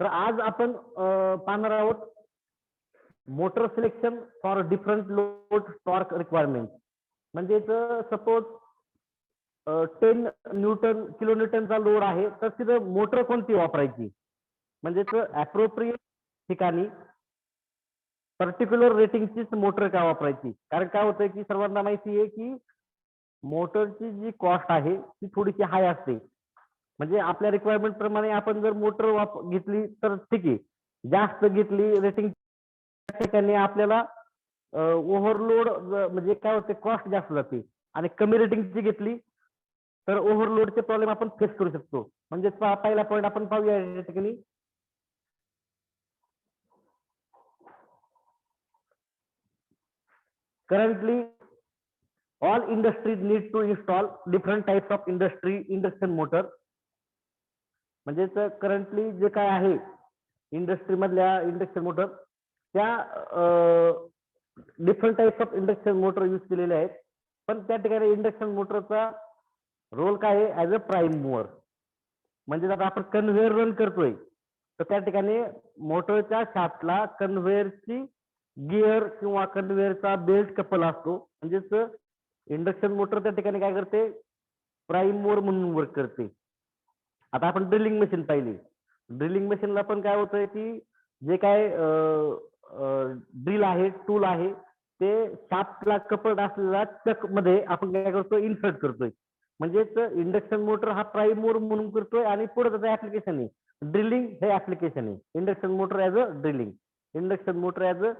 तर आज आपण पाहणार आहोत motor selection for different load torque requirement. म्हणजेच सपोज 10 न्यूटन किलो न्यूटनचा लोड आहे तर तिथं मोटर कोणती वापरायची, म्हणजेच ऍप्रोप्रिएट ठिकाणी पर्टिक्युलर रेटिंगचीच मोटर का वापरायची. कारण काय होतंय की सर्वांना माहिती आहे की मोटरची जी कॉस्ट आहे ती थोडीशी हाय असते. म्हणजे आपल्या रिक्वायरमेंट प्रमाणे आपण जर मोटर घेतली तर ठीक आहे, जास्त घेतली रेटिंग ठिकाणी आपल्याला ओव्हरलोड म्हणजे काय होते कॉस्ट जास्त जाते, आणि कमी रेटिंगची घेतली तर ओव्हरलोडचे प्रॉब्लेम आपण फेस करू शकतो. म्हणजे पहिला पॉईंट आपण पाहूया या ठिकाणी. Currently all industries need to install different types of industry induction motor. म्हणजेच करंटली जे काय आहे इंडस्ट्री मधल्या इंडक्शन मोटर त्या different types of induction motor use केलेले आहेत. पण त्या ठिकाणी इंडक्शन मोटरचा रोल काय आहे ऍज अ प्राईम मूव्हर. म्हणजे आता आपण कन्व्हेअर रन करतोय तर त्या ठिकाणी मोटरच्या शाफ्टला कन्व्हेअरची गिअर किंवा कन्व्हेअरचा बेल्ट कपल असतो. म्हणजेच इंडक्शन मोटर त्या ठिकाणी काय करते, प्राईम मूव्हर म्हणून वर्क करते. आता आपण ड्रिलिंग मशीन पाहिली, ड्रिलिंग मशीनला पण काय होतंय की जे काय ड्रिल आहे टूल आहे ते शाफ्टला कपल्ड असलेला चक मध्ये आपण काय करतो इन्सर्ट करतोय. म्हणजेच इंडक्शन मोटर हा प्राईम मूव्हर म्हणून करतोय आणि पुढे त्याचं ऍप्लिकेशन आहे ड्रिलिंग हे ऍप्लिकेशन आहे. Induction motor as a drilling, induction motor as a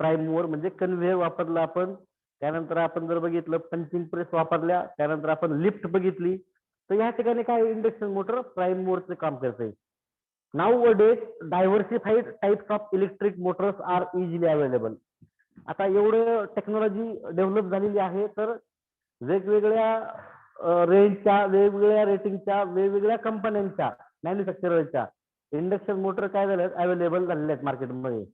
prime mover म्हणजे कन्व्हेअर वापरला आपण. त्यानंतर आपण जर बघितलं पंचिंग प्रेस वापरल्या, त्यानंतर आपण लिफ्ट बघितली. तर या ठिकाणी काय इंडक्शन मोटर प्राईम मूव्हरचं काम करते. Nowadays diversified types of electric motors are easily available. आता एवढं टेक्नॉलॉजी डेव्हलप झालेली आहे तर वेगवेगळ्या रेंजच्या, वेगवेगळ्या रेटिंगच्या, वेगवेगळ्या कंपन्यांच्या मॅन्युफॅक्चररच्या इंडक्शन मोटर काय झाले अवेलेबल झालेले आहेत मार्केटमध्ये.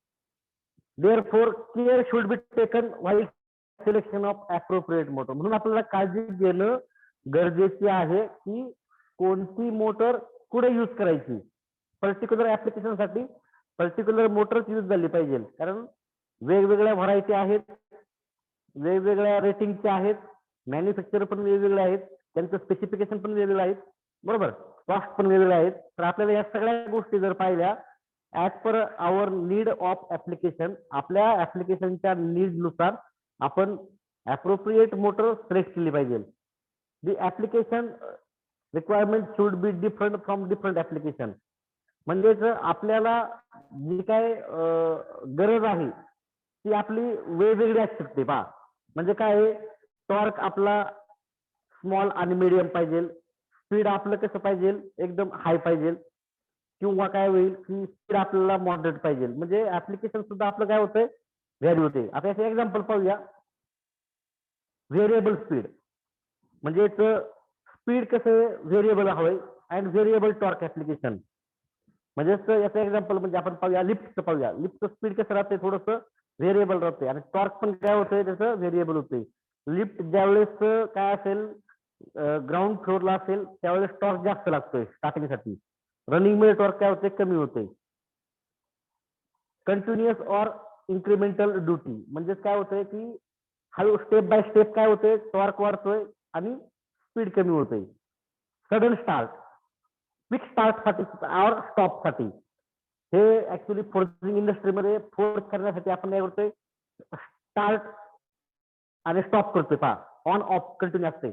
Therefore care should be taken while selection of appropriate motor. म्हणून आपल्याला काळजी घेणं गरजेचे आहे की कोणती मोटर कुठे यूज करायची. पर्टिक्युलर ऍप्लिकेशन साठी पर्टिक्युलर मोटरच यूज झाली पाहिजे. कारण वेगवेगळ्या व्हरायटी आहेत, वेगवेगळ्या रेटिंगच्या आहेत, मॅन्युफॅक्चर पण वेगवेगळे आहेत, त्यांचं स्पेसिफिकेशन पण वेगवेगळे आहेत, बरोबर, कॉस्ट पण वेगवेगळे आहेत. तर आपल्याला या सगळ्या गोष्टी जर पाहिल्या as per hour need of application, आपल्या ऍप्लिकेशनच्या नीड नुसार आपण ऍप्रोप्रिएट मोटर सिलेक्ट केली पाहिजे. The application requirement should be different from different application. म्हणजेच आपल्याला जी काय गरज आहे ती आपली वेगवेगळी असू शकते पहा. म्हणजे काय टॉर्क आपला स्मॉल आणि मीडियम पाहिजे, स्पीड आपलं कसं पाहिजे एकदम हाय पाहिजे, किंवा काय होईल की स्पीड आपल्याला मॉडरेट पाहिजे. म्हणजे ऍप्लिकेशन सुद्धा आपलं काय होतंय व्हॅरी होते. आता याचं एक्झाम्पल पाहूया. व्हेरिएबल स्पीड म्हणजे स्पीड कसं व्हेरिएबल हवंय अँड व्हेरिएबल टॉर्क ऍप्लिकेशन. म्हणजे याचं एक्झाम्पल म्हणजे आपण पाहूया लिफ्टचं पाहूया. लिफ्टचं स्पीड कसं राहते थोडंसं व्हेरिएबल राहते आणि टॉर्क पण काय होतंय त्याचं व्हेरिएबल होते. लिफ्ट ज्यावेळेस काय असेल ग्राउंड फ्लोअरला असेल त्यावेळेस टॉर्क जास्त लागतोय स्टार्टिंगसाठी, रनिंग मध्ये टॉर्क काय होते कमी होते. कंटिन्युअस ऑर इन्क्रिमेंटल ड्युटी म्हणजे काय होतंय की हळू स्टेप बाय स्टेप काय होतंय टॉर्क वाढतोय आणि स्पीड कमी होते. सडन स्टार्ट, क्विक स्टार्ट साठी और स्टॉप साठी, हे ऍक्च्युली फोर्जिंग इंडस्ट्रीमध्ये फोर्स करण्यासाठी आपण काय करतोय स्टार्ट आणि स्टॉप करतोय पहा, ऑन ऑफ कंटिन्यू असते.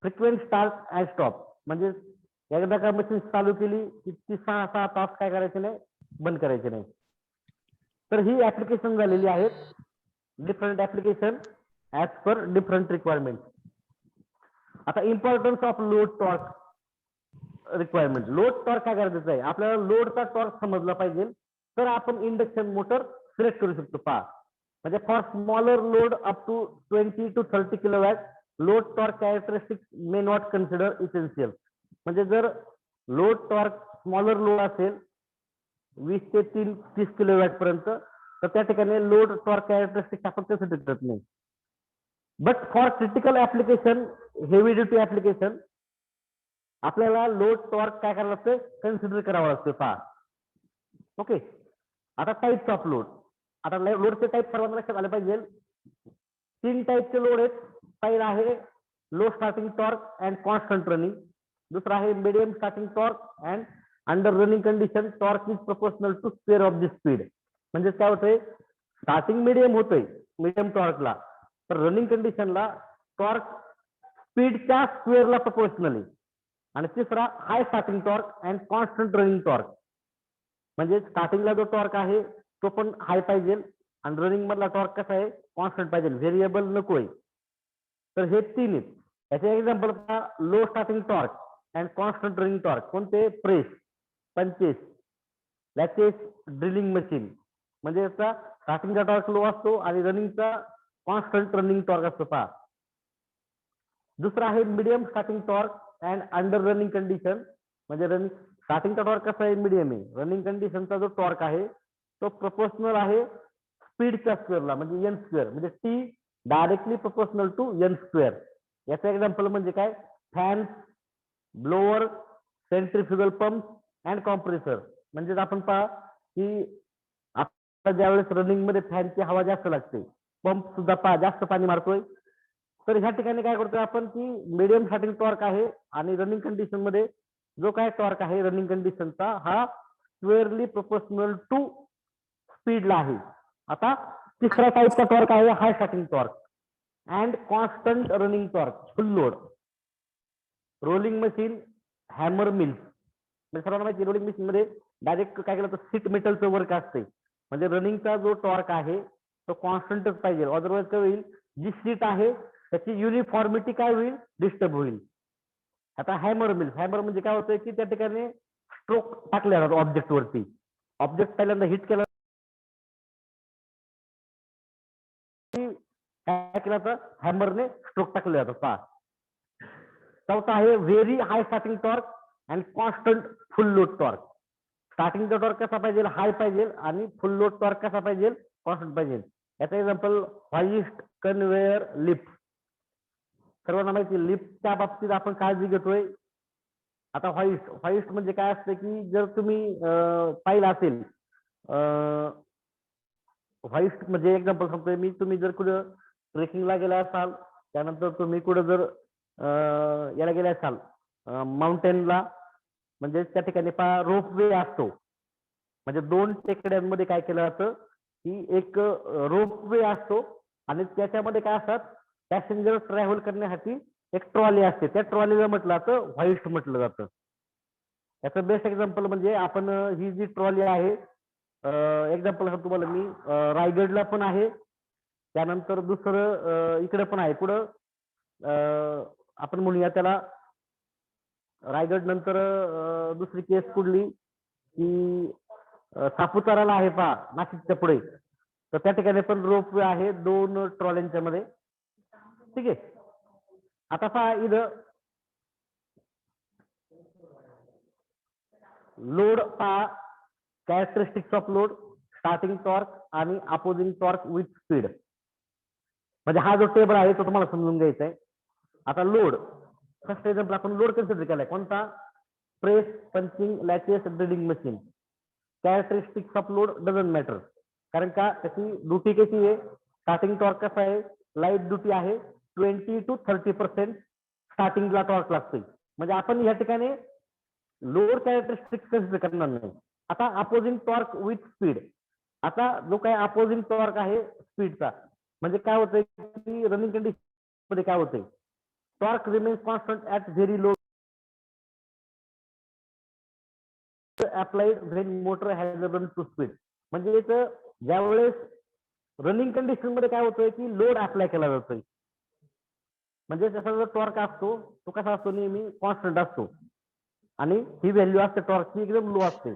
फ्रिक्वेंट स्टार्ट अँड स्टॉप म्हणजे एकदा का मशीन चालू केली की ती 6 तास काय करायचे नाही, बंद करायचे नाही. तर ही ऍप्लिकेशन झालेली आहेत different application as per different requirement. आता importance of load torque requirement. Load torque काय गरजेचं आहे, आपल्याला लोडचा टॉर्क समजला पाहिजे तर आपण इंडक्शन मोटर सिलेक्ट करू शकतो पहा. म्हणजे for smaller load up to 20 to 30 kilowatt load torque characteristics may not consider essential. म्हणजे जर लोड टॉर्क स्मॉलर लोड असेल 20 ते 30 किलोवॅट पर्यंत तर त्या ठिकाणी लोड टॉर्क कॅरेक्टरिस्टिक्स आपण कसं देत नाही. But for critical application, heavy duty application आपल्याला लोड टॉर्क काय करावं लागतं कन्सिडर करावं लागतं पहा. ओके. आता टाईप्स ऑफ लोड. आता लोडचे टाईप सर्वांना लक्षात आले पाहिजे. 3 टाईपचे लोड आहेत. पहिला आहे low starting torque and constant running. दुसरा आहे medium starting torque and under running condition torque is proportional to square of the speed. म्हणजे काय होतंय, स्टार्टिंग मीडियम होतंय मीडियम टॉर्कला, तर रनिंग कंडिशनला टॉर्क स्पीडच्या स्क्वेअरला प्रोपोर्शनली. आणि तिसरा high starting torque and constant running torque. म्हणजे स्टार्टिंगला जो टॉर्क आहे तो पण हाय पाहिजे आणि रनिंग मधला टॉर्क कसा आहे, कॉन्स्टंट पाहिजे, व्हेरिएबल नकोय. तर हे 3 आहेत. याचे example low starting torque and constant running torque कोणते, प्रेस, पंचेस, लॅचेस, ड्रिलिंग मशीन. म्हणजे याचा स्टार्टिंगचा टॉर्क लो असतो आणि रनिंगचा कॉन्स्टंट रनिंग टॉर्क असतो पहा. दुसरा आहे medium starting torque and under running condition. म्हणजे रनिंग स्टार्टिंगचा टॉर्क कसा आहे, मीडियम आहे. रनिंग कंडिशनचा जो टॉर्क आहे तो प्रोपोर्शनल आहे स्पीडच्या स्क्वेअरला, म्हणजे एन स्क्वेअर. म्हणजे T directly proportional to N square. याचं एक्झाम्पल म्हणजे काय, fan, blower, centrifugal pump and compressor. म्हणजे आपण पहा की आता ज्यावेळेस रनिंग मध्ये फॅनची हवा जास्त लागते, पंप सुद्धा पहा जास्त पाणी मारतोय. तर ह्या ठिकाणी काय करतोय आपण की मीडियम स्टार्टिंग टॉर्क आहे आणि रनिंग कंडिशन मध्ये जो काय टॉर्क आहे रनिंग कंडिशनचा हा स्क्वेअरली प्रोपोर्शनल टू स्पीडला आहे. आता तिसरा टाईपचा टॉर्क आहे high starting torque and constant running torque, full load. Rolling machine, hammer mills. म्हणजे सर्वांना माहिती रोलिंग मशीन मध्ये डायरेक्ट काय केलं तर सीट मेटलचं वर्क असते. म्हणजे रनिंगचा जो टॉर्क आहे तो कॉन्स्टंटच पाहिजे, अदरवाईज काय होईल, जी सीट आहे त्याची युनिफॉर्मिटी काय होईल, डिस्टर्ब होईल. आता हॅमर मिल्स, हॅमर म्हणजे काय होतंय की त्या ठिकाणी स्ट्रोक टाकले जातात ऑब्जेक्ट वरती. ऑब्जेक्ट पहिल्यांदा हिट केला काय केलं तर हॅमरने स्ट्रोक टाकले जातात पहा. चौथा आहे very high starting torque and constant full load torque. स्टार्टिंगचा टॉर्क कसा पाहिजे, हाय पाहिजे आणि फुल लोड टॉर्क कसा पाहिजे, कॉन्स्टंट पाहिजे. याचा एक्झाम्पल व्हाईस्ट, कन्वेयर, लिफ्ट. सर्वांना माहिती लिफ्टच्या बाबतीत आपण काळजी घेतोय. आता व्हाईस्ट, व्हाईस्ट म्हणजे काय असतं की जर तुम्ही पाहिलं असेल, व्हाईस्ट म्हणजे एक्झाम्पल सांगतोय मी, तुम्ही जर कुठं ट्रेकिंगला गेला असाल, त्यानंतर तुम्ही कुठं जर याला गेले असाल माउंटेनला, म्हणजे त्या ठिकाणी पहा रोप वे असतो. म्हणजे 2 टेकड्यांमध्ये काय केलं जातं की एक रोप वे असतो आणि त्याच्यामध्ये काय असतात, पॅसेंजर ट्रॅव्हल करण्यासाठी एक ट्रॉली असते. त्या ट्रॉलीला म्हटलं जातं व्हाईस्ट म्हटलं जातं. याचं बेस्ट एक्झाम्पल म्हणजे आपण ही जी ट्रॉली आहे, एक्झाम्पल तुम्हाला मी, रायगडला पण आहे, त्यानंतर दुसरं इकडे पण आहे. कुठं आपण म्हणूया त्याला रायगड नंतर दुसरी केस कुठली की सापुताराला आहे पहा, नाशिकच्या पुढे. तर त्या ठिकाणी पण रोपवे आहे 2 ट्रॉल्यांच्या मध्ये. ठीक आहे. आता पहा इथं लोड पहा, characteristics of load, starting torque आणि अपोजिंग टॉर्क विथ स्पीड. म्हणजे हा जो टेबल आहे तो तुम्हाला समजून घ्यायचा आहे. आता लोड, फर्स्ट एक्झाम्पल आपण लोड कन्सिडर केलाय कोणता, press, punching, lathes, drilling machine. Characteristics of load doesn't matter, कारण का त्याची ड्युटी कशी आहे, स्टार्टिंग टॉर्क कसा आहे, लाईट ड्युटी आहे, 20 to 30% स्टार्टिंगला टॉर्क लागतोय. म्हणजे आपण या ठिकाणी लोड कॅरेक्टरिस्टिक्स कन्सिडर करणार नाही. आता अपोजिंग टॉर्क विथ स्पीड. आता जो काय अपोजिंग टॉर्क आहे स्पीडचा, म्हणजे काय होतंय की रनिंग कंडिशन मध्ये काय होतंय, torque remains constant at very low applied when motor has run to speed. म्हणजे इथं ज्यावेळेस रनिंग कंडिशन मध्ये काय होतंय की लोड अप्लाय केला जातोय, म्हणजे त्याचा जो टॉर्क असतो तो कसा असतो, नेहमी कॉन्स्टंट असतो आणि ही व्हॅल्यू असते टॉर्कची एकदम लो असते.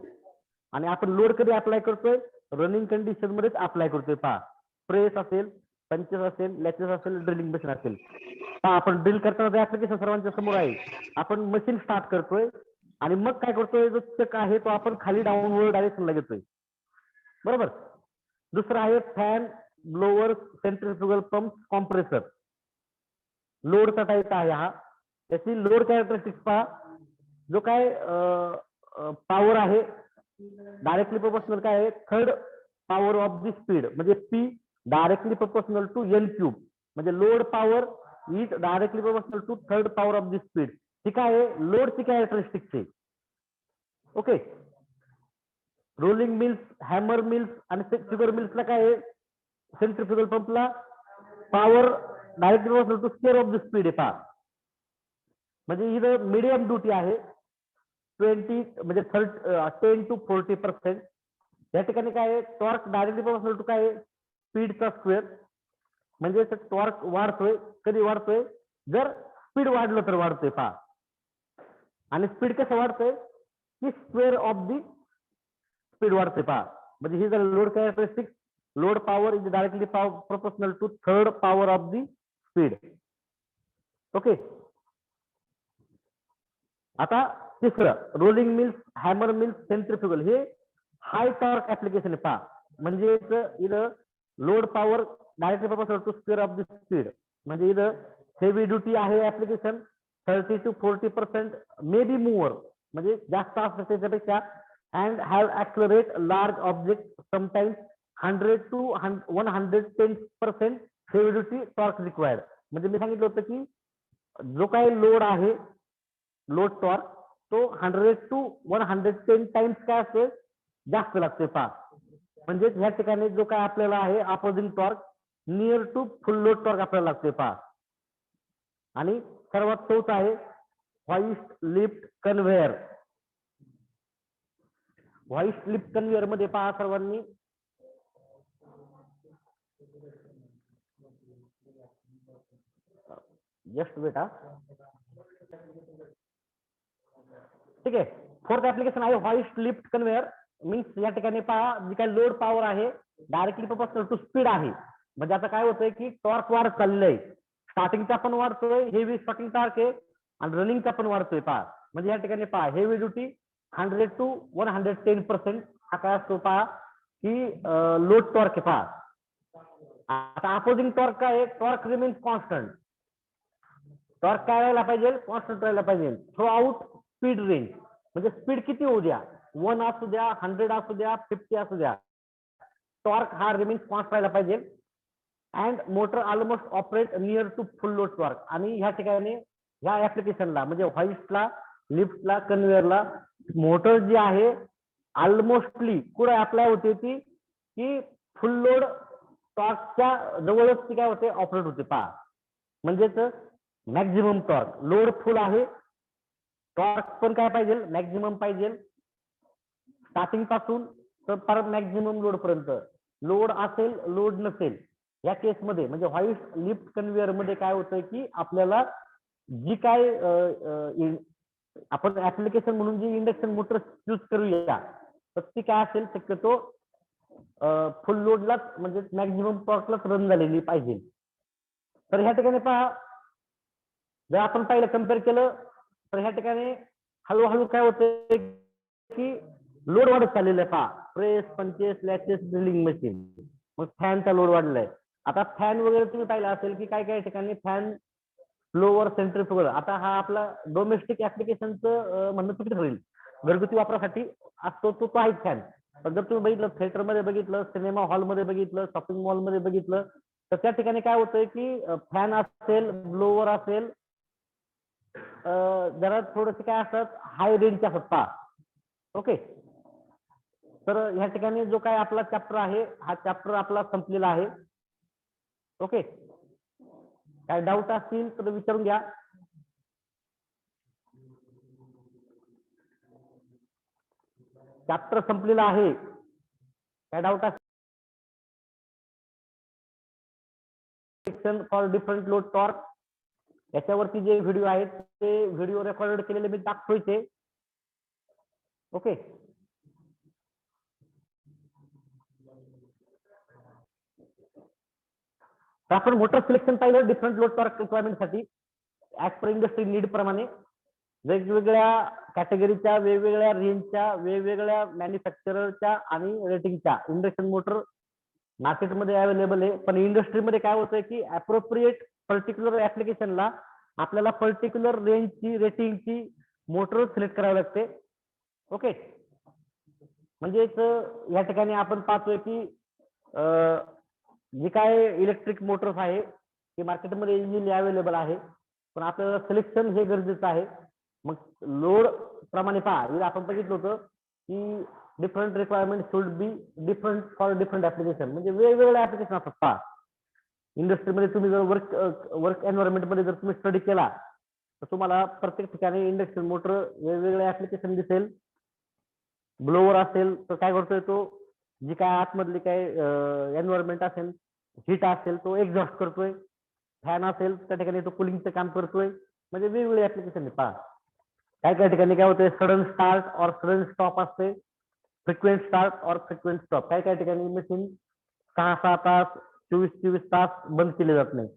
आणि आपण लोड कधी अप्लाय करतोय, रनिंग कंडिशन मध्येच अप्लाय करतोय पहा. प्रेस असेल, पंचेस असेल, लॅचेस असेल, ड्रिलिंग मशीन असेल. पहा आपण ड्रिल करताना ऍप्लिकेशन सर्वांच्या समोर आहे. आपण मशीन स्टार्ट करतोय आणि मग काय करतोय, जो चक आहे तो आपण खाली डाऊनवर्ड डायरेक्शनला घेतोय, बरोबर. दुसरा आहे fan, blower, centrifugal pump, compressor. लोडचा टाईप आहे हा. त्याची लोड कॅरेक्टरिस्टिक्स पहा, जो काय पॉवर आहे डायरेक्टली प्रोपोर्शनल काय आहे, third power of the speed, म्हणजे P directly proportional to N cube, म्हणजे load power is directly proportional to third power of the speed. ठीक आहे, लोडची कॅरेक्टरिस्टिक्स आहे. Okay, rolling mills, hammer mills आणि शुगर मिल्सला काय आहे, सेंट्रिफ्युगल पंपला power directly proportional to square of the speed आहे. पहा, म्हणजे इथं मीडियम ड्युटी आहे 20 म्हणजे 10 to 40%. या ठिकाणी काय आहे, टॉर्क डायरेक्टली प्रोपोर्शनल टू काय आहे, स्पीडचा स्क्वेअर, म्हणजे टॉर्क वाढतोय. कधी वाढतोय, जर स्पीड वाढलं तर वाढतोय. पहा, आणि स्पीड कसं वाढतंय, की स्क्वेअर ऑफ दी स्पीड वाढते. पहा, म्हणजे ही जर load characteristic, load power is directly proportional to third power of the speed. Okay, आता तिसरं, rolling mills, hammer mills, centrifugal, हे हाय टॉर्क ऍप्लिकेशन आहे. पहा, म्हणजे इथं load power directly proportional to square of the speed, म्हणजे इथं heavy duty आहे application, 30 to 40% may be more, म्हणजे जास्त असतं त्याच्यापेक्षा, and have accelerate large object sometimes 100 to 110% heavy duty torque required. म्हणजे मी सांगितलं होतं की जो काही लोड आहे, लोड टॉर्क, तो 100 to 110 टाइम्स काय असते, जास्त लागते. पहा, म्हणजे ह्या ठिकाणी जो काय आपल्याला आहे opposing torque near to full load torque आपल्याला लागते. पहा, आणि सर्वात चौथा आहे hoist lift conveyor. Hoist lift conveyor मध्ये पहा सर्वांनी, जस्ट वेट हा, ठीक आहे. फोर्थ ऍप्लिकेशन आहे होइस्ट लिफ्ट कन्व्हेयर. मीन्स या ठिकाणी पहा, जी काही लोड पॉवर आहे डायरेक्टली प्रोपोर्शनल टू स्पीड आहे. म्हणजे आता काय होतंय की टॉर्क वाढत चाललंय आहे, स्टार्टिंगचा पण वाढतोय, हेवी स्टार्टिंग टॉर्क आहे, आणि रनिंगचा पण वाढतोय. पहा, म्हणजे या ठिकाणी पहा, हेवी ड्युटी 100 to 110% हा काय असतो. पहा, की लोड टॉर्क आहे. पहा, आता अपोजिंग टॉर्क काय आहे, टॉर्क रिमेन्स कॉन्स्टंट. टॉर्क काय राहायला पाहिजे, कॉन्स्टंट राहायला पाहिजे थ्रू आउट स्पीड रेंज. म्हणजे स्पीड किती होऊ द्या, 1 असू द्या, 100 असू द्या, 50 असू द्या, टॉर्क हा रिमेन्स कॉन्स्टंट राहायला पाहिजे. And motor almost operate near to full load torque. आणि ह्या ठिकाणी ह्या ऍप्लिकेशनला म्हणजे होइस्टला, लिफ्टला, कन्व्हेअरला मोटर जी आहे ऑलमोस्टली कुठे अप्लाय होते ती, की फुल लोड टॉर्कच्या जवळच ती काय होते, ऑपरेट होते. पहा, म्हणजेच मॅक्झिमम टॉर्क, लोड फुल आहे, टॉर्क पण काय पाहिजे, मॅक्झिमम पाहिजे, स्टार्टिंग पासून तर परत मॅक्झिमम लोड पर्यंत. लोड असेल, लोड नसेल, या केसमध्ये म्हणजे होइस्ट लिफ्ट कन्व्हेअर मध्ये काय होतंय की आपल्याला जी काय आपण ऍप्लिकेशन म्हणून जी इंडक्शन मोटर यूज करूया, तर ती काय असेल, शक्यतो फुल लोडलाच म्हणजे मॅक्झिमम टॉर्कलाच रन झालेली पाहिजे. तर ह्या ठिकाणी पहा, जर आपण पाहिलं कम्पेअर केलं तर ह्या ठिकाणी हळूहळू काय होतंय की लोड वाढत चाललेलं आहे. पहा, प्रेस, पंचेस, लॅचेस, ड्रिलिंग मशीन, मग फॅनचा लोड वाढलाय. आता फॅन वगैरे तुम्ही पाहिलं असेल की काय काय ठिकाणी फॅन, ब्लोअर, सेंट्रिफ्युगल. आता हा आपला डोमेस्टिक ऍप्लिकेशनचं म्हणणं चुकीचं होईल, घरगुती वापरासाठी असतो तो आहे फॅन. पण जर तुम्ही बघितलं, थिएटरमध्ये बघितलं, सिनेमा हॉलमध्ये बघितलं, शॉपिंग मॉलमध्ये बघितलं, तर त्या ठिकाणी काय होतंय की फॅन असेल, ब्लोअर असेल, जरा थोडंसं काय असतात, हाय रेंजच्या असतात. पहा, ओके. तर ह्या ठिकाणी जो काय आपला चॅप्टर आहे, हा चॅप्टर आपला संपलेला आहे. ओके, काय डाऊट असतील तर विचारून घ्या. चॅप्टर संपलेला आहे, काय डाऊट असेल. फॉर डिफरंट लोड टॉर्क, याच्यावरती जे व्हिडिओ आहेत ते व्हिडिओ रेकॉर्ड केलेले मी दाखवायचे. ओके, तर आपण मोटर सिलेक्शन पाहिलं डिफरंट लोड टॉर्क रिक्वायरमेंट साठी ऍज पर इंडस्ट्री नीड प्रमाणे वेगवेगळ्या कॅटेगरीच्या, वेगवेगळ्या रेंजच्या, वेगवेगळ्या मॅन्युफॅक्चररच्या आणि रेटिंगच्या इंडक्शन मोटर मार्केटमध्ये अवेलेबल आहे. पण इंडस्ट्रीमध्ये काय होतंय की अप्रोप्रिएट पर्टिक्युलर ऍप्लिकेशनला आपल्याला पर्टिक्युलर रेंजची, रेटिंगची मोटर सिलेक्ट करावी लागते. ओके, म्हणजेच या ठिकाणी आपण पाहतोय की जे काय इलेक्ट्रिक मोटर्स आहे ते मार्केटमध्ये इझिली अवेलेबल आहे, पण आपल्याला सिलेक्शन हे गरजेचं आहे. मग लोड प्रमाणे पहा, इथं आपण बघितलं होतं की different requirement should be different for different application, म्हणजे वेगवेगळे ऍप्लिकेशन असतात. पहा, इंडस्ट्रीमध्ये तुम्ही जर वर्क एन्व्हायरमेंटमध्ये जर तुम्ही स्टडी केला तर तुम्हाला प्रत्येक ठिकाणी इंडक्शन मोटर वेगवेगळे ऍप्लिकेशन दिसेल. ब्लोअर असेल तर काय करतोय तो, जी काय आतमधली काय एन्व्हायरमेंट असेल, हीट असेल तो एक्झॉस्ट करतोय. फॅन असेल त्या ठिकाणी तो कुलिंगचं काम करतोय. म्हणजे वेगवेगळे ऍप्लिकेशन आहे. पहा, काय काय ठिकाणी काय होतंय, सडन स्टार्ट और सडन स्टॉप असते, फ्रिक्वेंट स्टार्ट और फ्रिक्वेंट स्टॉप. काय काय ठिकाणी मशीन 6-6 तास 24-24 तास बंद केले जात नाही.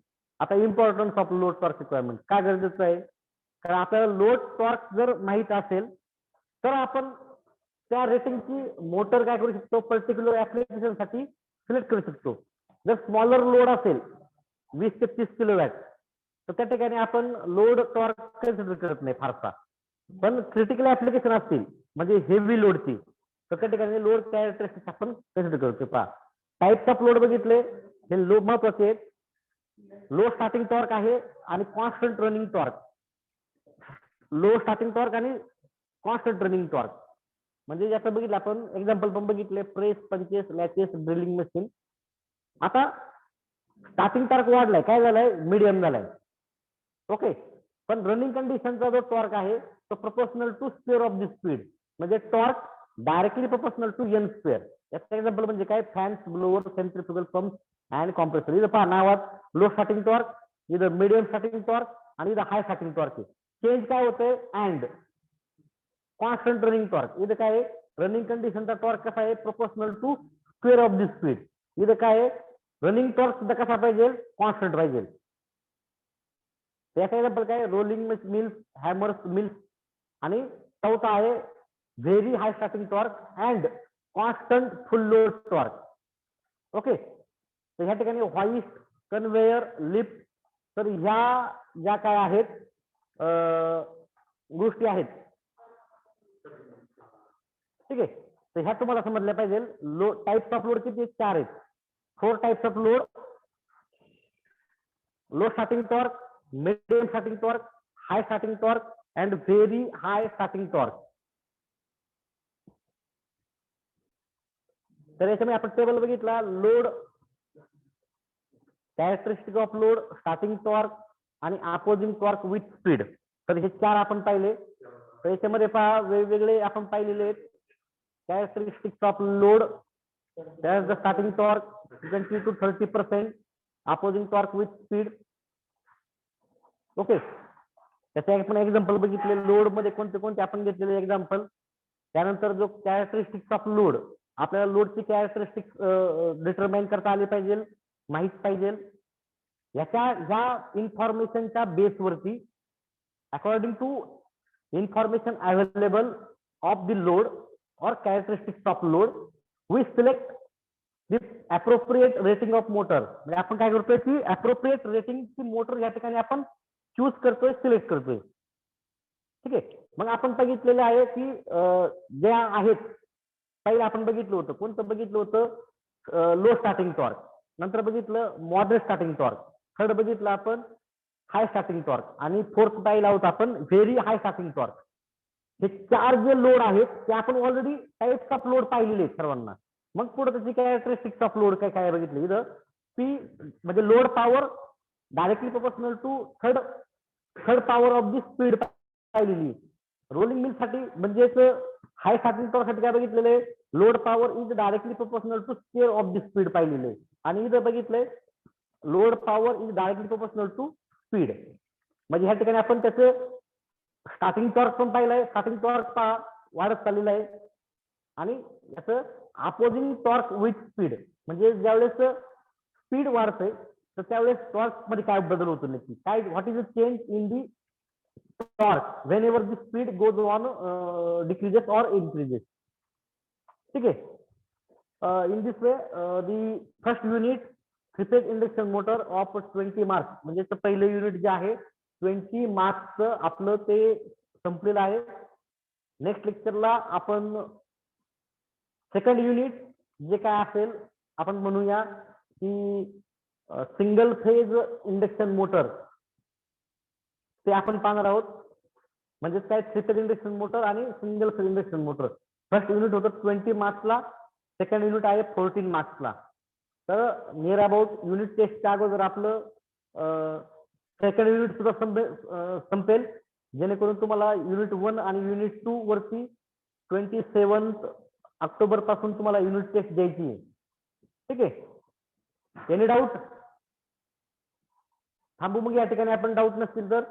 आता importance of load torque requirement का गरजेचं आहे, कारण आपल्याला लोड टॉर्क जर माहित असेल तर आपण त्या रेटिंगची मोटर काय करू शकतो, पर्टिक्युलर ऍप्लिकेशन साठी सिलेक्ट करू शकतो. जर स्मॉलर लोड असेल 20 ते 30 किलोवॅट तर त्या ठिकाणी आपण लोड टॉर्क कन्सिडर करत नाही फारसा. पण क्रिटिकल ऍप्लिकेशन असतील म्हणजे हेवी लोडची तर त्या ठिकाणी लोड कॅरेक्टरिस्टिक्स आपण कन्सिडर करतो. पहा, टाइप्स ऑफ लोड बघितले, हे लोड महत्वाचे आहेत. लो स्टार्टिंग टॉर्क आहे आणि constant running torque. Low starting torque आणि कॉन्स्टंट रनिंग टॉर्क म्हणजे याचं बघितलं आपण एक्झाम्पल पण बघितले, प्रेस, पंचेस, लॅचेस, ड्रिलिंग मशीन. आता स्टार्टिंग टॉर्क वाढलाय, काय झालंय, मीडियम झालाय. ओके, पण रनिंग कंडिशनचा जो टॉर्क आहे तो proportional to square of the speed, म्हणजे torque directly proportional to N square. याचं एक्झाम्पल म्हणजे काय, fans, blower, centrifugal pump and compressor. इथं पहा नावात लो स्टार्टिंग टॉर्क, इथं मीडियम स्टार्टिंग टॉर्क आणि इथं हाय स्टार्टिंग टॉर्क. चेंज काय होतंय, अँड कॉन्स्टंट रनिंग टॉर्क. इथं काय रनिंग कंडिशनचा टॉर्क कसा आहे, proportional to square of the speed. इथं काय रनिंग टॉर्क सुद्धा कसा पाहिजे, कॉन्स्टंट पाहिजे. त्याचा एक्झाम्पल काय, रोलिंग मिल्स, हॅमर्स मिल्स. आणि चौथा आहे very high starting torque and constant full load torque. Okay, तर ह्या ठिकाणी हॉइस्ट, कन्व्हेयर, लिफ्ट, तर ह्या ज्या काय आहेत गोष्टी आहेत, ठीक आहे. तर ह्या तुम्हाला समजल्या पाहिजे. लो टाइप्स ऑफ लोड किती, 4 आहेत. 4 types of load: low starting torque, medium starting torque, high starting torque and very high starting torque. तर याच्यामध्ये आपण टेबल बघितला, load, characteristic of load, starting torque आणि अपोजिंग टॉर्क विथ स्पीड. तर हे 4 आपण पाहिले. तर याच्यामध्ये पहा वेगवेगळे आपण पाहिलेले आहेत. कॅरेक्टरिस्टिक्स ऑफ लोड, त्याच the starting torque 20 to 30%, opposing torque with speed. Okay, त्याचे आपण एक्झाम्पल बघितले, लोड मध्ये कोणते कोणते आपण घेतलेले एक्झाम्पल. त्यानंतर जो कॅरेक्टरिस्टिक्स ऑफ लोड, आपल्याला लोडची कॅरेक्टरिस्टिक्स डिटरमाइन करता आली पाहिजे, माहित पाहिजे. ह्या इन्फॉर्मेशनच्या बेसवरती according to information available of the load और characteristics of load we select the appropriate rating of motor. म्हणजे आपण काय करतोय की अप्रोप्रिएट रेटिंगची मोटर या ठिकाणी आपण चूज करतोय, सिलेक्ट करतोय. ठीक आहे, मग आपण बघितलेलं आहे की जे आहेत, पहिलं आपण बघितलं होतं कोणतं, बघितलं होतं लो स्टार्टिंग टॉर्क, नंतर बघितलं मॉडरेट स्टार्टिंग टॉर्क, थर्ड बघितलं आपण हाय स्टार्टिंग टॉर्क आणि फोर्थ पाहिला होता आपण व्हेरी हाय स्टार्टिंग टॉर्क. हे 4 जे लोड आहेत ते आपण ऑलरेडी टाइप्स ऑफ लोड पाहिलेले आहेत सर्वांना. मग पुढे त्याची कॅरेक्टरिस्टिक्स ऑफ लोड काय काय बघितले. इथं पी म्हणजे load power directly proportional to third power of the speed पाहिलेली. रोलिंग मिल साठी म्हणजेच हाय स्टार्टिंग टॉर्क साठी काय बघितलेले, load power is directly proportional to square of the speed पाहिलेले. आणि इथं बघितलंय load power is directly proportional to speed. म्हणजे ह्या ठिकाणी आपण त्याचं स्टार्टिंग टॉर्क पण पाहिलंय, स्टार्टिंग टॉर्क वाढत चाललेला आहे. आणि याचं अपोजिंग टॉर्क विथ स्पीड, म्हणजे ज्यावेळेस स्पीड वाढते तर त्यावेळेस टॉर्क मध्ये काय बदल होतो नक्की काय, what is the change in the torque Wien ever the speed goes on decreases और इन्क्रीजेस. ठीक आहे, in this way the first unit 3-phase induction motor of 20 marks, म्हणजे पहिलं युनिट जे आहे 20 मार्क्सचं आपलं ते संपलेलं आहे. नेक्स्ट लेक्चरला आपण सेकंड युनिट जे काय असेल आपण म्हणूया की सिंगल फेज इंडक्शन मोटर ते आपण पाहणार आहोत. म्हणजे काय थ्री फेज इंडक्शन मोटर आणि single phase induction motor. First unit होतं 20 मार्क्सला, सेकंड युनिट आहे 14 मार्क्सला. तर नियर अबाउट युनिट टेस्टच्या अगोदर आपलं सेकंड युनिट सुद्धा संपेल जेणेकरून तुम्हाला युनिट 1 आणि युनिट 2 वरती 27 ऑक्टोबर पासून तुम्हाला युनिट टेस्ट द्यायची आहे. ठीक आहे. Any doubt? थांबू मग या ठिकाणी आपण डाऊट नसतील तर